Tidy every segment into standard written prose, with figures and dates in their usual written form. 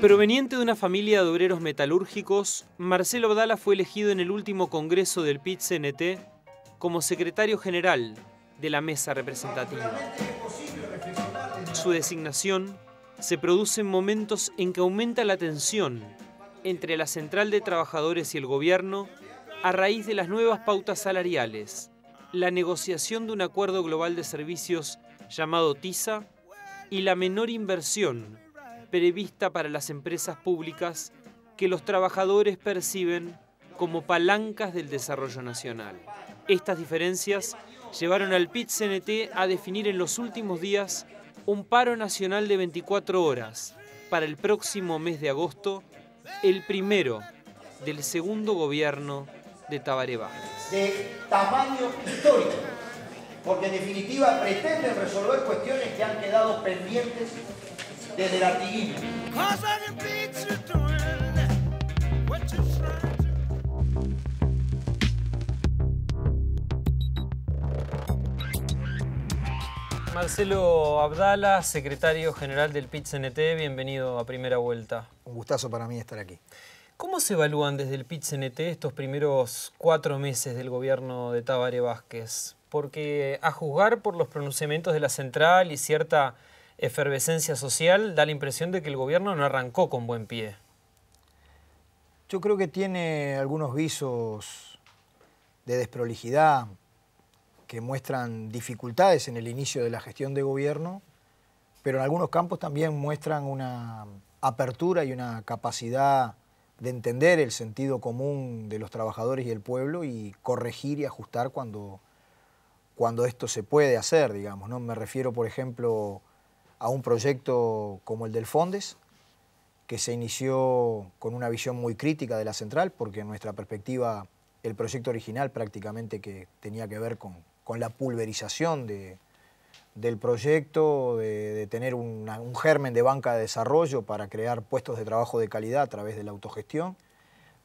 Proveniente de una familia de obreros metalúrgicos, Marcelo Abdala fue elegido en el último congreso del PIT-CNT como secretario general de la mesa representativa. Su designación se produce en momentos en que aumenta la tensión entre la Central de Trabajadores y el gobierno a raíz de las nuevas pautas salariales, la negociación de un acuerdo global de servicios llamado TISA y la menor inversión prevista para las empresas públicas que los trabajadores perciben como palancas del desarrollo nacional. Estas diferencias llevaron al PIT-CNT a definir en los últimos días un paro nacional de 24 horas para el próximo mes de agosto, el primero del segundo gobierno de Tabaré Vázquez. De tamaño histórico, porque en definitiva pretenden resolver cuestiones que han quedado pendientes desde el artiguismo. Marcelo Abdala, secretario general del PIT-CNT, bienvenido a Primera Vuelta. Un gustazo para mí estar aquí. ¿Cómo se evalúan desde el PIT-CNT estos primeros 4 meses del gobierno de Tabaré Vázquez? Porque a juzgar por los pronunciamientos de la central y cierta efervescencia social, da la impresión de que el gobierno no arrancó con buen pie. Yo creo que tiene algunos visos de desprolijidad que muestran dificultades en el inicio de la gestión de gobierno, pero en algunos campos también muestran una apertura y una capacidad de entender el sentido común de los trabajadores y el pueblo y corregir y ajustar cuando esto se puede hacer, digamos, ¿no? Me refiero, por ejemplo, a un proyecto como el del Fondes, que se del con una visión muy crítica de la central, porque en nuestra perspectiva el proyecto original prácticamente que tenía que ver con la pulverización del proyecto, de tener un germen de banca de desarrollo para crear puestos de trabajo de calidad a través de la autogestión.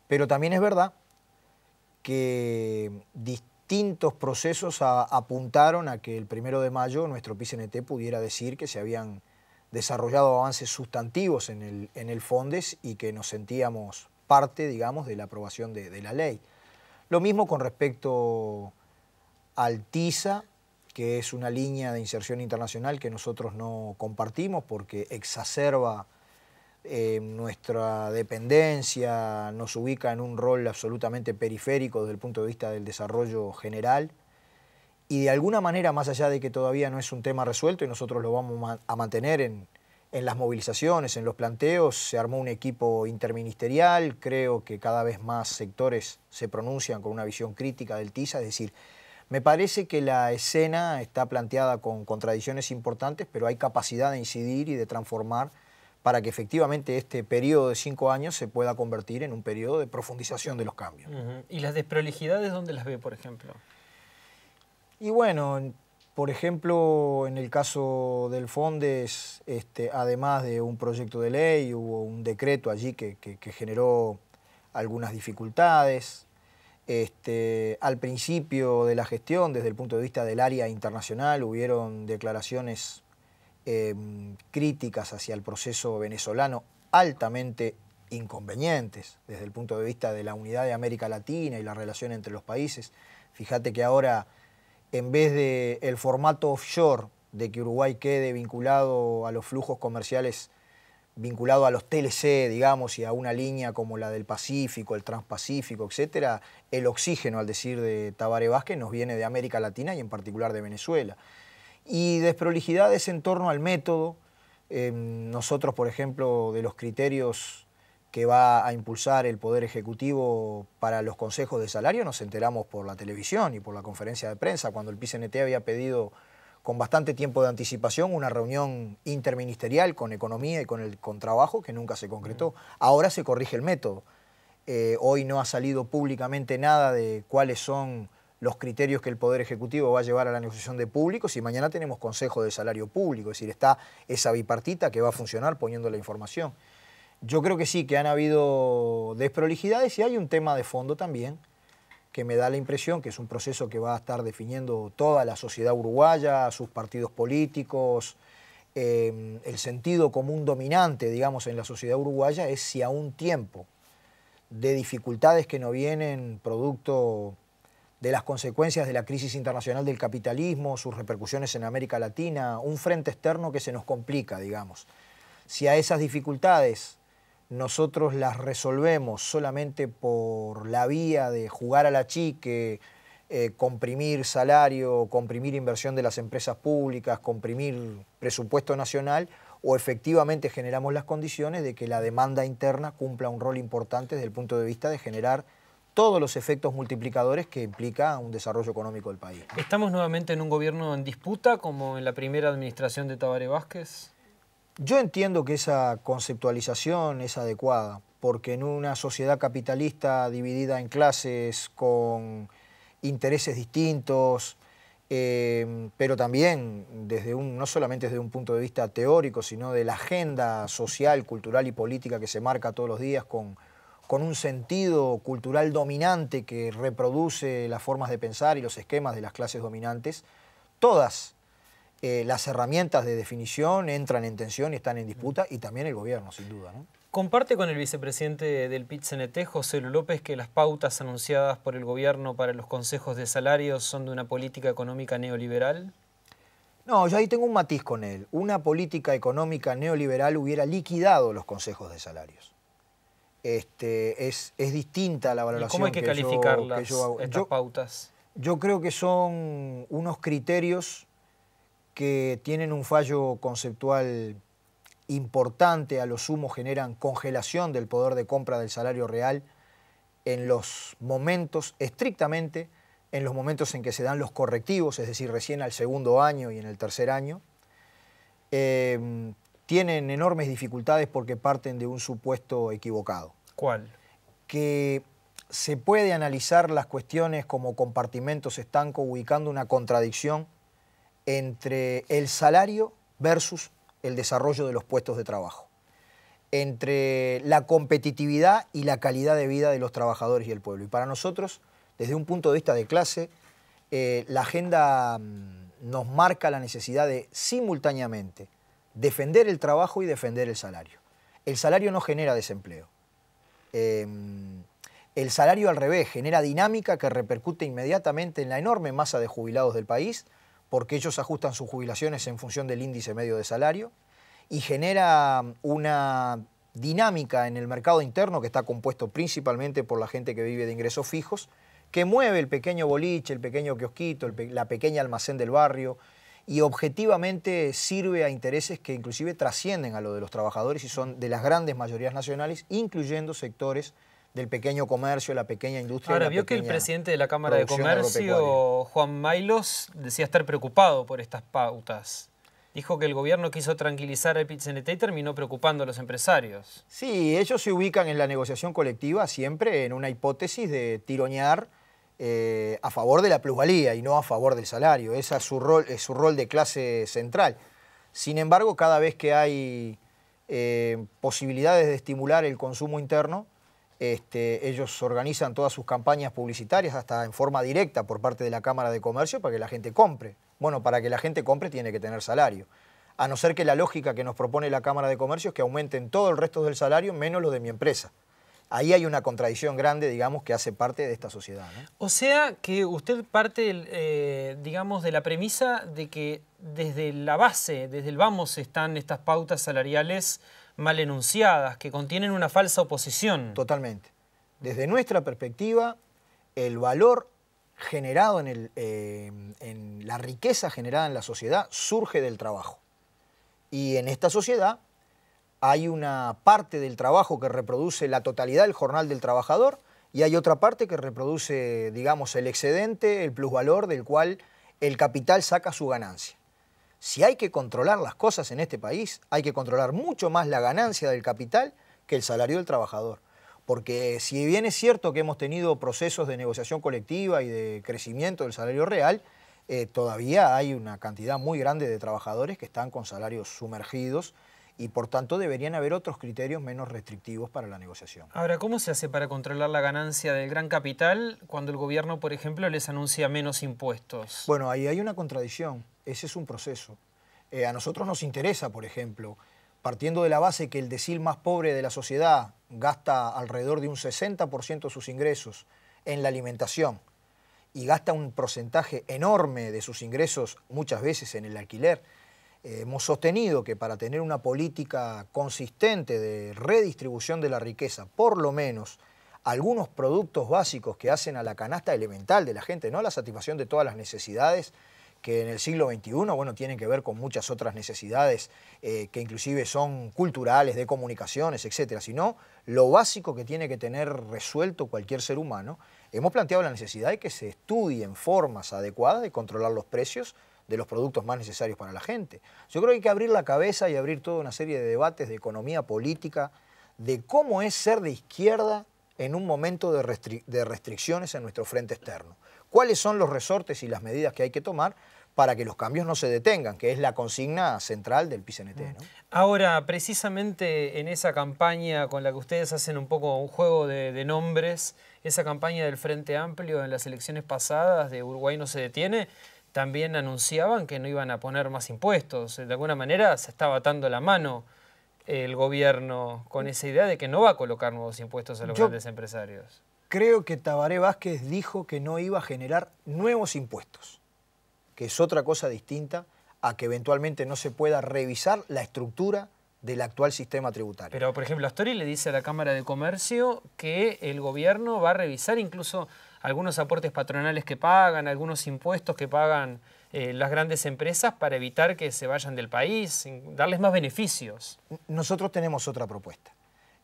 Pero también es verdad que distintos procesos apuntaron a que el 1 de mayo nuestro PIT-CNT pudiera decir que se habían desarrollado avances sustantivos en el Fondes y que nos sentíamos parte, digamos, de la aprobación de la ley. Lo mismo con respecto al TISA, que es una línea de inserción internacional que nosotros no compartimos porque exacerba nuestra dependencia, nos ubica en un rol absolutamente periférico desde el punto de vista del desarrollo general y de alguna manera, más allá de que todavía no es un tema resuelto y nosotros lo vamos a mantener en las movilizaciones, en los planteos, se armó un equipo interministerial, creo que cada vez más sectores se pronuncian con una visión crítica del TISA, es decir, me parece que la escena está planteada con contradicciones importantes, pero hay capacidad de incidir y de transformar para que efectivamente este periodo de 5 años se pueda convertir en un periodo de profundización de los cambios. ¿Y las desprolijidades dónde las ve, por ejemplo? Y bueno, por ejemplo, en el caso del Fondes, además de un proyecto de ley, hubo un decreto allí que generó algunas dificultades. Al principio de la gestión, desde el punto de vista del área internacional, hubieron declaraciones críticas hacia el proceso venezolano altamente inconvenientes desde el punto de vista de la unidad de América Latina y la relación entre los países. Fíjate que ahora, en vez del formato offshore, de que Uruguay quede vinculado a los flujos comerciales, vinculado a los TLC, digamos, y a una línea como la del Pacífico, el Transpacífico, etcétera, el oxígeno, al decir de Tabaré Vázquez, nos viene de América Latina y en particular de Venezuela. Y desprolijidades en torno al método. Nosotros, por ejemplo, de los criterios que va a impulsar el Poder Ejecutivo para los consejos de salario, nos enteramos por la televisión y por la conferencia de prensa, cuando el PIT-CNT había pedido con bastante tiempo de anticipación una reunión interministerial con Economía y con Trabajo, que nunca se concretó. Ahora se corrige el método. Hoy no ha salido públicamente nada de cuáles son los criterios que el Poder Ejecutivo va a llevar a la negociación de públicos y mañana tenemos Consejo de Salario Público, es decir, está esa bipartita que va a funcionar poniendo la información. Yo creo que sí, que han habido desprolijidades y hay un tema de fondo también, que me da la impresión que es un proceso que va a estar definiendo toda la sociedad uruguaya, sus partidos políticos, el sentido común dominante, digamos, en la sociedad uruguaya es si a un tiempo de dificultades que nos vienen producto de las consecuencias de la crisis internacional del capitalismo, sus repercusiones en América Latina, un frente externo que se nos complica, digamos. Si a esas dificultades nosotros las resolvemos solamente por la vía de jugar a la chique, comprimir salario, comprimir inversión de las empresas públicas, comprimir presupuesto nacional, o efectivamente generamos las condiciones de que la demanda interna cumpla un rol importante desde el punto de vista de generar todos los efectos multiplicadores que implica un desarrollo económico del país. ¿Estamos nuevamente en un gobierno en disputa, como en la primera administración de Tabaré Vázquez? Yo entiendo que esa conceptualización es adecuada, porque en una sociedad capitalista dividida en clases, con intereses distintos, pero también no solamente desde un punto de vista teórico, sino de la agenda social, cultural y política que se marca todos los días con un sentido cultural dominante que reproduce las formas de pensar y los esquemas de las clases dominantes, todas las herramientas de definición entran en tensión y están en disputa, y también el gobierno, sin duda, ¿no? ¿Comparte con el vicepresidente del PIT-CNT, José López, que las pautas anunciadas por el gobierno para los consejos de salarios son de una política económica neoliberal? No, yo ahí tengo un matiz con él. Una política económica neoliberal hubiera liquidado los consejos de salarios. Es distinta la valoración. ¿Y cómo hay que calificarlas, estas pautas? Yo creo que son unos criterios que tienen un fallo conceptual importante, a lo sumo generan congelación del poder de compra del salario real en los momentos, estrictamente en los momentos en que se dan los correctivos, es decir, recién al segundo año y en el tercer año. Tienen enormes dificultades porque parten de un supuesto equivocado. ¿Cuál? Que se puede analizar las cuestiones como compartimentos estancos, ubicando una contradicción entre el salario versus el desarrollo de los puestos de trabajo, entre la competitividad y la calidad de vida de los trabajadores y el pueblo. Y para nosotros, desde un punto de vista de clase, la agenda nos marca la necesidad de simultáneamente defender el trabajo y defender el salario. El salario no genera desempleo. El salario, al revés, genera dinámica que repercute inmediatamente en la enorme masa de jubilados del país, porque ellos ajustan sus jubilaciones en función del índice medio de salario, y genera una dinámica en el mercado interno que está compuesto principalmente por la gente que vive de ingresos fijos, que mueve el pequeño boliche, el pequeño kiosquito, la pequeña almacén del barrio, y objetivamente sirve a intereses que inclusive trascienden a lo de los trabajadores y son de las grandes mayorías nacionales, incluyendo sectores del pequeño comercio, la pequeña industria. Ahora, vio que el presidente de la Cámara de Comercio, Juan Maylos, decía estar preocupado por estas pautas. Dijo que el gobierno quiso tranquilizar al PIT-CNT y terminó preocupando a los empresarios. Sí, ellos se ubican en la negociación colectiva siempre en una hipótesis de tironear a favor de la plusvalía y no a favor del salario. Ese es su rol de clase central. Sin embargo, cada vez que hay posibilidades de estimular el consumo interno, ellos organizan todas sus campañas publicitarias, hasta en forma directa por parte de la Cámara de Comercio, para que la gente compre. Bueno, para que la gente compre tiene que tener salario. A no ser que la lógica que nos propone la Cámara de Comercio es que aumenten todo el resto del salario menos lo de mi empresa. Ahí hay una contradicción grande, digamos, que hace parte de esta sociedad, ¿no? O sea que usted parte, digamos, de la premisa de que desde la base, desde el vamos, están estas pautas salariales mal enunciadas, que contienen una falsa oposición. Totalmente. Desde nuestra perspectiva, el valor generado en la riqueza generada en la sociedad surge del trabajo. Y en esta sociedad hay una parte del trabajo que reproduce la totalidad del jornal del trabajador y hay otra parte que reproduce, digamos, el excedente, el plusvalor del cual el capital saca su ganancia. Si hay que controlar las cosas en este país, hay que controlar mucho más la ganancia del capital que el salario del trabajador. Porque si bien es cierto que hemos tenido procesos de negociación colectiva y de crecimiento del salario real, todavía hay una cantidad muy grande de trabajadores que están con salarios sumergidos y por tanto deberían haber otros criterios menos restrictivos para la negociación. Ahora, ¿cómo se hace para controlar la ganancia del gran capital cuando el gobierno, por ejemplo, les anuncia menos impuestos? Bueno, ahí hay una contradicción, ese es un proceso. A nosotros nos interesa, por ejemplo, partiendo de la base que el decil más pobre de la sociedad gasta alrededor de un 60% de sus ingresos en la alimentación y gasta un porcentaje enorme de sus ingresos muchas veces en el alquiler, hemos sostenido que para tener una política consistente de redistribución de la riqueza, por lo menos algunos productos básicos que hacen a la canasta elemental de la gente, no la satisfacción de todas las necesidades, que en el siglo XXI, bueno, tienen que ver con muchas otras necesidades que inclusive son culturales, de comunicaciones, etcétera, sino lo básico que tiene que tener resuelto cualquier ser humano. Hemos planteado la necesidad de que se estudien formas adecuadas de controlar los precios de los productos más necesarios para la gente. Yo creo que hay que abrir la cabeza y abrir toda una serie de debates de economía política, de cómo es ser de izquierda en un momento de restricciones en nuestro frente externo. ¿Cuáles son los resortes y las medidas que hay que tomar para que los cambios no se detengan, que es la consigna central del PIT-CNT, ¿no? Ahora, precisamente en esa campaña con la que ustedes hacen un poco un juego de nombres, esa campaña del Frente Amplio en las elecciones pasadas de Uruguay no se detiene, también anunciaban que no iban a poner más impuestos. De alguna manera se estaba atando la mano el gobierno con esa idea de que no va a colocar nuevos impuestos a los grandes empresarios. Creo que Tabaré Vázquez dijo que no iba a generar nuevos impuestos, que es otra cosa distinta a que eventualmente no se pueda revisar la estructura del actual sistema tributario. Pero, por ejemplo, Astori le dice a la Cámara de Comercio que el gobierno va a revisar incluso algunos aportes patronales que pagan, algunos impuestos que pagan las grandes empresas para evitar que se vayan del país, darles más beneficios. Nosotros tenemos otra propuesta.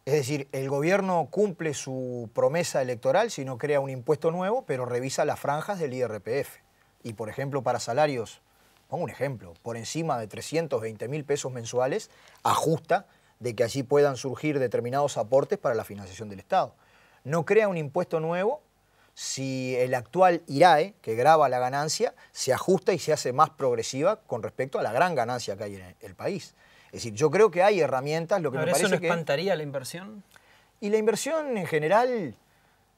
Es decir, el gobierno cumple su promesa electoral si no crea un impuesto nuevo, pero revisa las franjas del IRPF. Y, por ejemplo, para salarios, pongo un ejemplo, por encima de 320.000 pesos mensuales, ajusta de que allí puedan surgir determinados aportes para la financiación del Estado. No crea un impuesto nuevo si el actual IRAE, que grava la ganancia, se ajusta y se hace más progresiva con respecto a la gran ganancia que hay en el país. Es decir, yo creo que hay herramientas, lo que me parece ¿Eso no que... espantaría la inversión? Y la inversión en general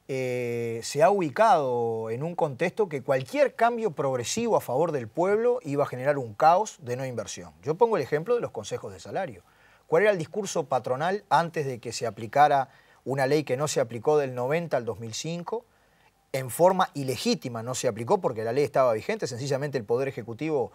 se ha ubicado en un contexto que cualquier cambio progresivo a favor del pueblo iba a generar un caos de no inversión. Yo pongo el ejemplo de los consejos de salario. ¿Cuál era el discurso patronal antes de que se aplicara una ley que no se aplicó del 90 al 2005? En forma ilegítima no se aplicó porque la ley estaba vigente, sencillamente el Poder Ejecutivo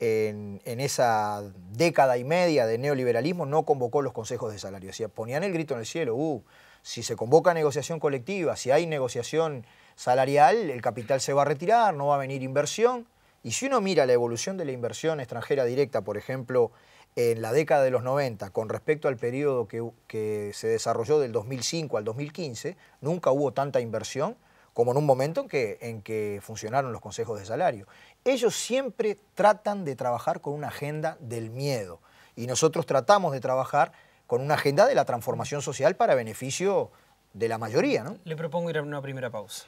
en esa década y media de neoliberalismo no convocó los consejos de salario. O sea, ponían el grito en el cielo, si se convoca negociación colectiva, si hay negociación salarial, el capital se va a retirar, no va a venir inversión. Y si uno mira la evolución de la inversión extranjera directa, por ejemplo, en la década de los 90, con respecto al periodo que se desarrolló del 2005 al 2015, nunca hubo tanta inversión como en un momento en que funcionaron los consejos de salario. Ellos siempre tratan de trabajar con una agenda del miedo y nosotros tratamos de trabajar con una agenda de la transformación social para beneficio de la mayoría, ¿no? Le propongo ir a una primera pausa.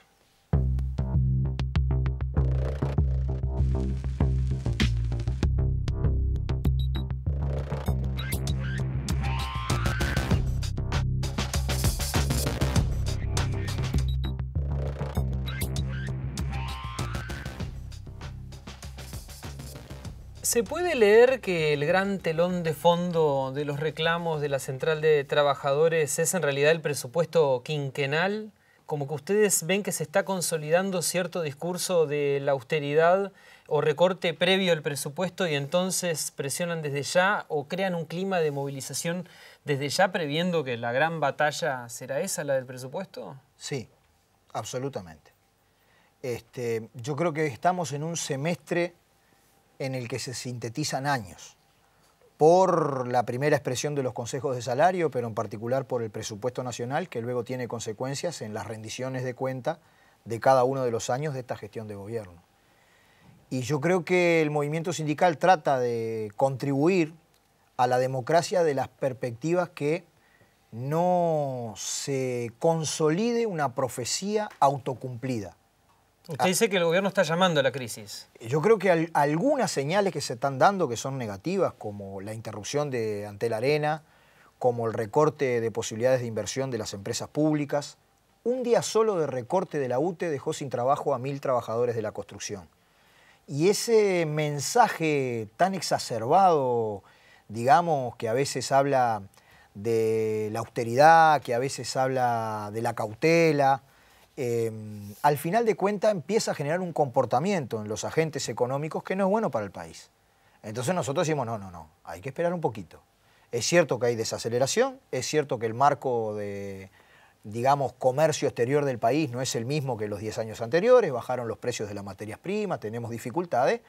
¿Se puede leer que el gran telón de fondo de los reclamos de la Central de Trabajadores es en realidad el presupuesto quinquenal? Como que ustedes ven que se está consolidando cierto discurso de la austeridad o recorte previo al presupuesto y entonces presionan desde ya o crean un clima de movilización desde ya previendo que la gran batalla será esa, la del presupuesto. Sí, absolutamente. Yo creo que estamos en un semestre en el que se sintetizan años, por la primera expresión de los consejos de salario, pero en particular por el presupuesto nacional, que luego tiene consecuencias en las rendiciones de cuenta de cada uno de los años de esta gestión de gobierno. Y yo creo que el movimiento sindical trata de contribuir a la democracia de las perspectivas que no se consolide una profecía autocumplida. Usted dice que el gobierno está llamando a la crisis. Yo creo que algunas señales que se están dando que son negativas, como la interrupción de Antel Arena, como el recorte de posibilidades de inversión de las empresas públicas. Un día solo de recorte de la UTE dejó sin trabajo a 1000 trabajadores de la construcción. Y ese mensaje tan exacerbado, digamos, que a veces habla de la austeridad, que a veces habla de la cautela, al final de cuentas empieza a generar un comportamiento en los agentes económicos que no es bueno para el país. Entonces nosotros decimos, no, hay que esperar un poquito. Es cierto que hay desaceleración, es cierto que el marco de, digamos, comercio exterior del país no es el mismo que los 10 años anteriores, bajaron los precios de las materias primas, tenemos dificultades,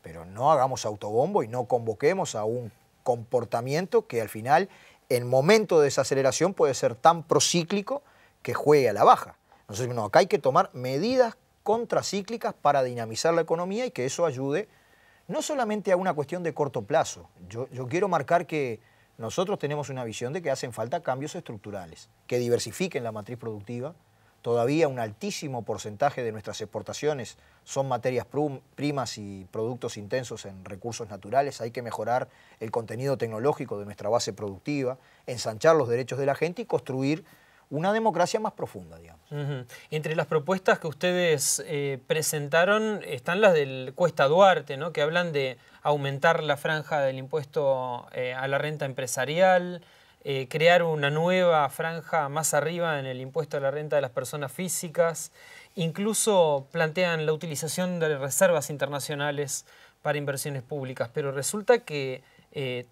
pero no hagamos autobombo y no convoquemos a un comportamiento que al final, en momento de desaceleración, puede ser tan procíclico que juegue a la baja. Entonces, no, acá hay que tomar medidas contracíclicas para dinamizar la economía y que eso ayude no solamente a una cuestión de corto plazo. Yo quiero marcar que nosotros tenemos una visión de que hacen falta cambios estructurales, que diversifiquen la matriz productiva. Todavía un altísimo porcentaje de nuestras exportaciones son materias primas y productos intensos en recursos naturales. Hay que mejorar el contenido tecnológico de nuestra base productiva, ensanchar los derechos de la gente y construir una democracia más profunda, digamos. Entre las propuestas que ustedes presentaron están las del Cuesta Duarte, ¿no? Que hablan de aumentar la franja del impuesto a la renta empresarial, crear una nueva franja más arriba en el impuesto a la renta de las personas físicas, incluso plantean la utilización de reservas internacionales para inversiones públicas, pero resulta que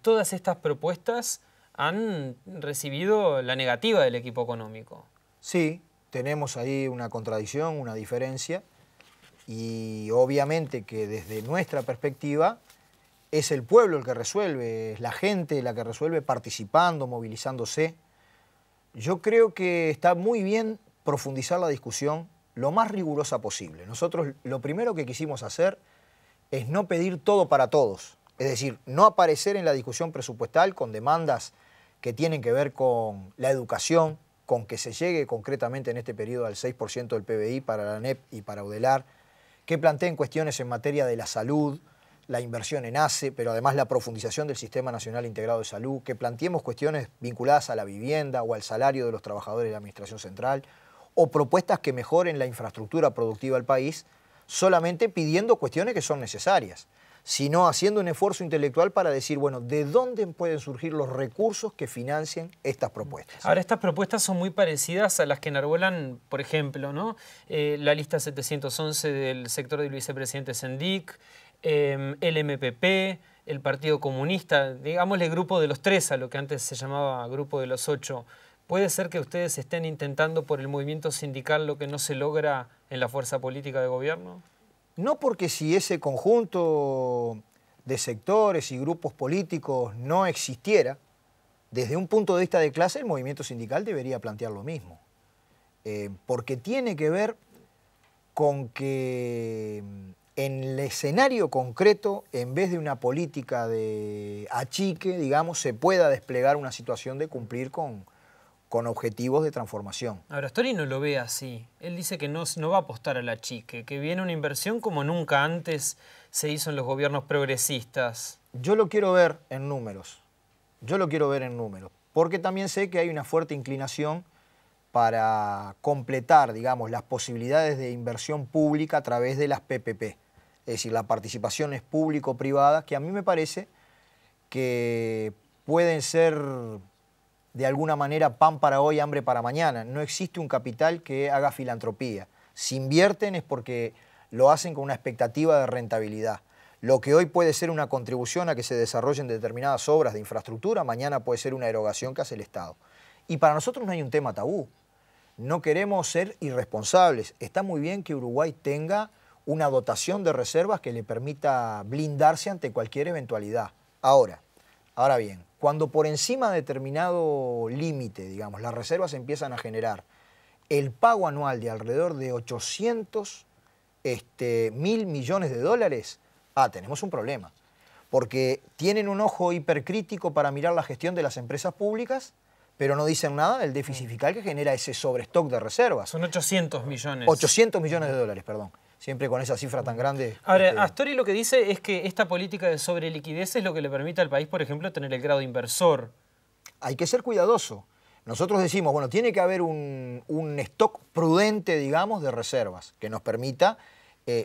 todas estas propuestas han recibido la negativa del equipo económico. Sí, tenemos ahí una contradicción, una diferencia, y obviamente que desde nuestra perspectiva es el pueblo el que resuelve, es la gente la que resuelve participando, movilizándose. Yo creo que está muy bien profundizar la discusión lo más rigurosa posible. Nosotros lo primero que quisimos hacer es no pedir todo para todos, es decir, no aparecer en la discusión presupuestal con demandas que tienen que ver con la educación, con que se llegue concretamente en este periodo al 6% del PBI para la ANEP y para UDELAR, que planteen cuestiones en materia de la salud, la inversión en ACE, pero además la profundización del Sistema Nacional Integrado de Salud, que planteemos cuestiones vinculadas a la vivienda o al salario de los trabajadores de la Administración Central, o propuestas que mejoren la infraestructura productiva del país, solamente pidiendo cuestiones que son necesarias, sino haciendo un esfuerzo intelectual para decir, bueno, ¿de dónde pueden surgir los recursos que financien estas propuestas? Ahora, estas propuestas son muy parecidas a las que enarbolan, por ejemplo, ¿no? La lista 711 del sector del vicepresidente Sendik, el MPP, el Partido Comunista, digámosle grupo de los 3, a lo que antes se llamaba grupo de los 8. ¿Puede ser que ustedes estén intentando por el movimiento sindical lo que no se logra en la fuerza política de gobierno? No, porque si ese conjunto de sectores y grupos políticos no existiera, desde un punto de vista de clase el movimiento sindical debería plantear lo mismo. Porque tiene que ver con que en el escenario concreto, en vez de una política de achique, digamos, se pueda desplegar una situación de cumplir con objetivos de transformación. Ahora, Astori no lo ve así. Él dice que no va a apostar a la chique, que viene una inversión como nunca antes se hizo en los gobiernos progresistas. Yo lo quiero ver en números. Porque también sé que hay una fuerte inclinación para completar, digamos, las posibilidades de inversión pública a través de las PPP. Es decir, las participaciones público-privadas, que a mí me parece que pueden ser de alguna manera pan para hoy, hambre para mañana. No existe un capital que haga filantropía. Si invierten es porque lo hacen con una expectativa de rentabilidad. Lo que hoy puede ser una contribución a que se desarrollen determinadas obras de infraestructura, mañana puede ser una erogación que hace el Estado. Y para nosotros no hay un tema tabú. No queremos ser irresponsables. Está muy bien que Uruguay tenga una dotación de reservas que le permita blindarse ante cualquier eventualidad. Ahora bien, cuando por encima de determinado límite, digamos, las reservas empiezan a generar el pago anual de alrededor de 800.000 millones de dólares, tenemos un problema. Porque tienen un ojo hipercrítico para mirar la gestión de las empresas públicas, pero no dicen nada del déficit fiscal que genera ese sobrestock de reservas. Son 800 millones. 800 millones de dólares, perdón. siempre con esa cifra tan grande. Ahora, Astori lo que dice es que esta política de sobreliquidez es lo que le permite al país, por ejemplo, tener el grado inversor. Hay que ser cuidadoso. Nosotros decimos, bueno, tiene que haber un stock prudente, digamos, de reservas que nos permita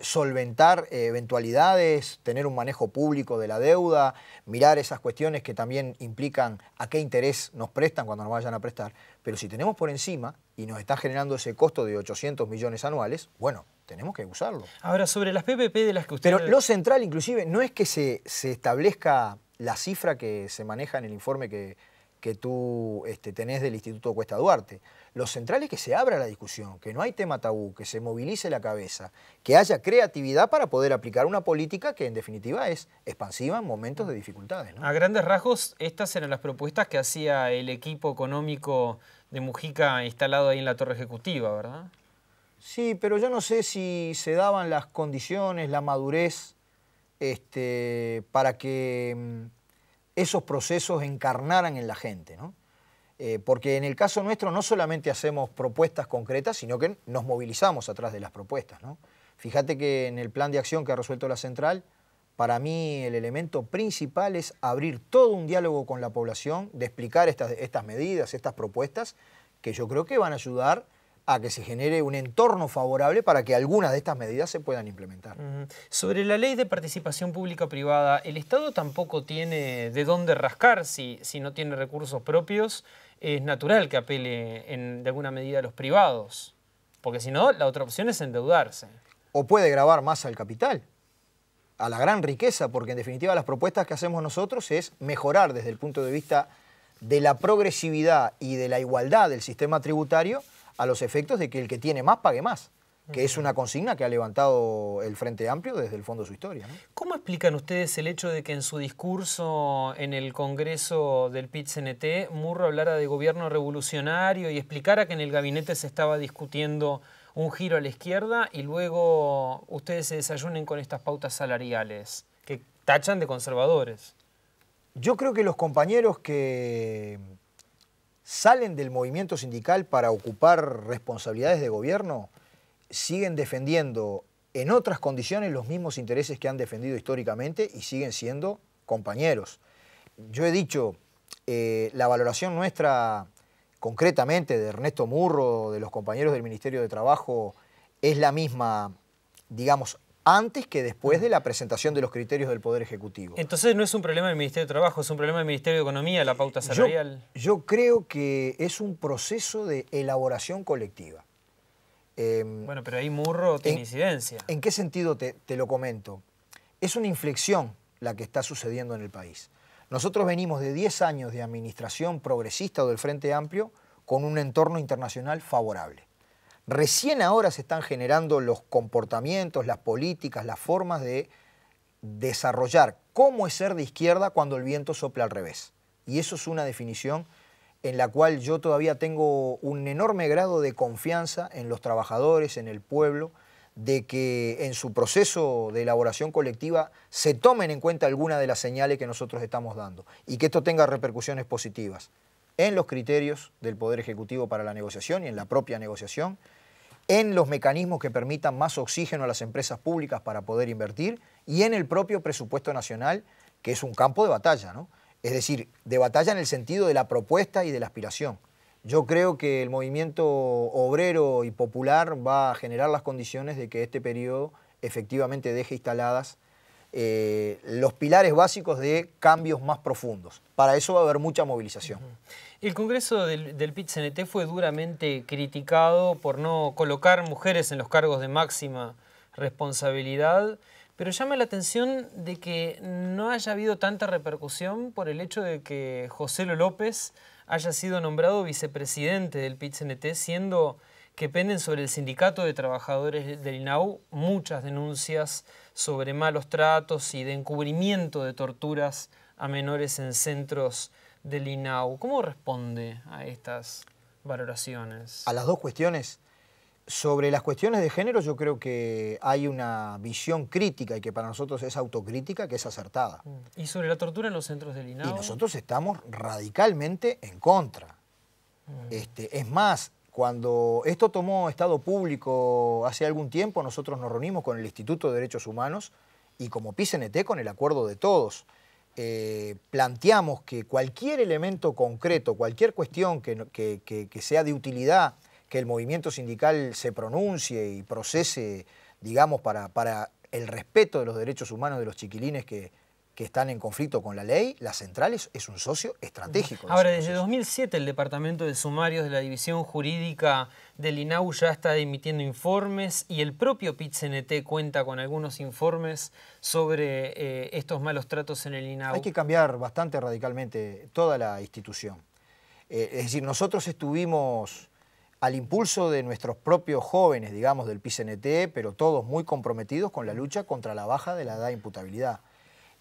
solventar eventualidades, tener un manejo público de la deuda, mirar esas cuestiones que también implican a qué interés nos prestan cuando nos vayan a prestar. Pero si tenemos por encima y nos está generando ese costo de 800 millones anuales, bueno, tenemos que usarlo. Ahora, sobre las PPP de las que usted... Pero lo central, inclusive, no es que se establezca la cifra que se maneja en el informe que tú tenés del Instituto Cuesta Duarte. Lo central es que se abra la discusión, que no hay tema tabú, que se movilice la cabeza, que haya creatividad para poder aplicar una política que en definitiva es expansiva en momentos de dificultades, ¿no? A grandes rasgos, estas eran las propuestas que hacía el equipo económico de Mujica instalado ahí en la Torre Ejecutiva, ¿verdad? Sí, pero yo no sé si se daban las condiciones, la madurez para que esos procesos encarnaran en la gente, ¿no? Porque en el caso nuestro no solamente hacemos propuestas concretas, sino que nos movilizamos atrás de las propuestas, ¿no? Fíjate que en el plan de acción que ha resuelto la Central, para mí el elemento principal es abrir todo un diálogo con la población, de explicar estas medidas, estas propuestas, que yo creo que van a ayudar a que se genere un entorno favorable para que algunas de estas medidas se puedan implementar. Sobre la ley de participación pública-privada, el Estado tampoco tiene de dónde rascar si no tiene recursos propios. Es natural que apele de alguna medida a los privados, porque si no, la otra opción es endeudarse. O puede gravar más al capital, a la gran riqueza, porque en definitiva las propuestas que hacemos nosotros es mejorar desde el punto de vista de la progresividad y de la igualdad del sistema tributario a los efectos de que el que tiene más pague más, que es una consigna que ha levantado el Frente Amplio desde el fondo de su historia, ¿no? ¿Cómo explican ustedes el hecho de que en su discurso en el Congreso del PIT-CNT Murro hablara de gobierno revolucionario y explicara que en el gabinete se estaba discutiendo un giro a la izquierda y luego ustedes se desayunen con estas pautas salariales que tachan de conservadores? Yo creo que los compañeros que salen del movimiento sindical para ocupar responsabilidades de gobierno siguen defendiendo en otras condiciones los mismos intereses que han defendido históricamente y siguen siendo compañeros. Yo he dicho, la valoración nuestra concretamente de Ernesto Murro, de los compañeros del Ministerio de Trabajo, es la misma, digamos, antes que después de la presentación de los criterios del Poder Ejecutivo. Entonces no es un problema del Ministerio de Trabajo, es un problema del Ministerio de Economía, la pauta salarial. Yo creo que es un proceso de elaboración colectiva. Bueno, pero ahí Murro tiene incidencia. ¿En qué sentido te lo comento? Es una inflexión la que está sucediendo en el país. Nosotros venimos de 10 años de administración progresista o del Frente Amplio con un entorno internacional favorable. Recién ahora se están generando los comportamientos, las políticas, las formas de desarrollar cómo es ser de izquierda cuando el viento sopla al revés. Y eso es una definición en la cual yo todavía tengo un enorme grado de confianza en los trabajadores, en el pueblo, de que en su proceso de elaboración colectiva se tomen en cuenta algunas de las señales que nosotros estamos dando y que esto tenga repercusiones positivas en los criterios del Poder Ejecutivo para la negociación y en la propia negociación, en los mecanismos que permitan más oxígeno a las empresas públicas para poder invertir y en el propio presupuesto nacional, que es un campo de batalla, ¿no? Es decir, de batalla en el sentido de la propuesta y de la aspiración. Yo creo que el movimiento obrero y popular va a generar las condiciones de que este periodo efectivamente deje instaladas los pilares básicos de cambios más profundos. Para eso va a haber mucha movilización. El Congreso del PIT-CNT fue duramente criticado por no colocar mujeres en los cargos de máxima responsabilidad, pero llama la atención de que no haya habido tanta repercusión por el hecho de que Joselo López haya sido nombrado vicepresidente del PIT-CNT, siendo que penden sobre el sindicato de trabajadores del INAU muchas denuncias sobre malos tratos y de encubrimiento de torturas a menores en centros del INAU. ¿Cómo responde a estas valoraciones? A las dos cuestiones. Sobre las cuestiones de género yo creo que hay una visión crítica y que para nosotros es autocrítica, que es acertada. ¿Y sobre la tortura en los centros del INAU? Y nosotros estamos radicalmente en contra. Es más, Cuando esto tomó estado público hace algún tiempo, nosotros nos reunimos con el Instituto de Derechos Humanos y como PIT-CNT, con el acuerdo de todos, planteamos que cualquier elemento concreto, cualquier cuestión que sea de utilidad, que el movimiento sindical se pronuncie y procese, digamos, para el respeto de los derechos humanos de los chiquilines que están en conflicto con la ley, la central es un socio estratégico. Ahora, desde 2007 el Departamento de Sumarios de la División Jurídica del INAU ya está emitiendo informes y el propio PIT-CNT cuenta con algunos informes sobre estos malos tratos en el INAU. Hay que cambiar bastante radicalmente toda la institución. Es decir, nosotros estuvimos al impulso de nuestros propios jóvenes, digamos, del PIT-CNT, pero todos muy comprometidos con la lucha contra la baja de la edad de imputabilidad.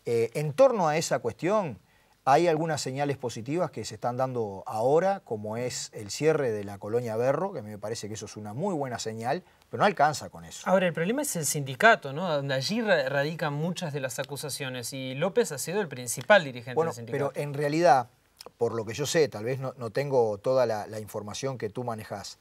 En torno a esa cuestión hay algunas señales positivas que se están dando ahora, como es el cierre de la colonia Berro, que a mí me parece que eso es una muy buena señal, pero no alcanza con eso. Ahora, el problema es el sindicato, ¿no? Donde allí radican muchas de las acusaciones y López ha sido el principal dirigente del sindicato. Pero en realidad, por lo que yo sé, tal vez no tengo toda la información que tú manejás,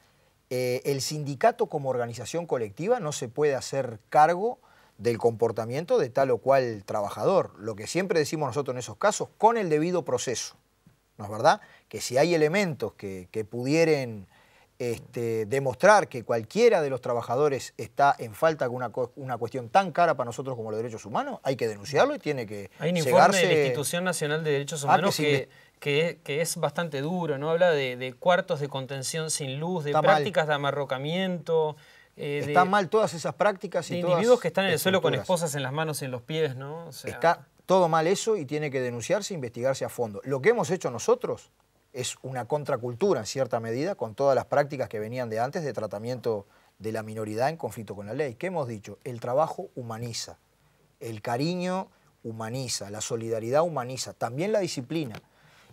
el sindicato como organización colectiva no se puede hacer cargo del comportamiento de tal o cual trabajador. Lo que siempre decimos nosotros en esos casos, con el debido proceso, ¿no es verdad? Que si hay elementos que pudieran demostrar que cualquiera de los trabajadores está en falta con una cuestión tan cara para nosotros como los derechos humanos, hay que denunciarlo y tiene que hay un informe de la Institución Nacional de Derechos Humanos que es bastante duro, ¿no? Habla de cuartos de contención sin luz, de prácticas de amarrocamiento. Están mal todas esas prácticas y todas individuos que están en el suelo con esposas en las manos y en los pies, ¿no? O sea, está todo mal eso y tiene que denunciarse e investigarse a fondo. Lo que hemos hecho nosotros es una contracultura en cierta medida con todas las prácticas que venían de antes de tratamiento de la minoridad en conflicto con la ley. ¿Qué hemos dicho? El trabajo humaniza, el cariño humaniza, la solidaridad humaniza, también la disciplina.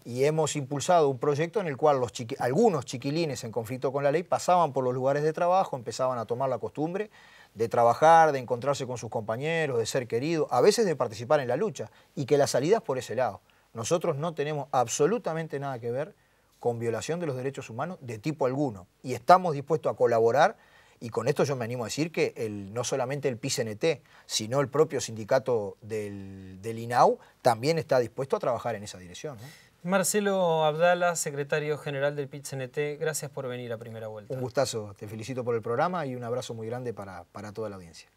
Y hemos impulsado un proyecto en el cual algunos chiquilines en conflicto con la ley pasaban por los lugares de trabajo, empezaban a tomar la costumbre de trabajar, de encontrarse con sus compañeros, de ser queridos, a veces de participar en la lucha, y que la salida es por ese lado. Nosotros no tenemos absolutamente nada que ver con violación de los derechos humanos de tipo alguno, y estamos dispuestos a colaborar, y con esto yo me animo a decir que no solamente el PIT-CNT, sino el propio sindicato del INAU también está dispuesto a trabajar en esa dirección, ¿no? Marcelo Abdala, secretario general del PIT-CNT, gracias por venir a Primera Vuelta. Un gustazo, te felicito por el programa y un abrazo muy grande para toda la audiencia.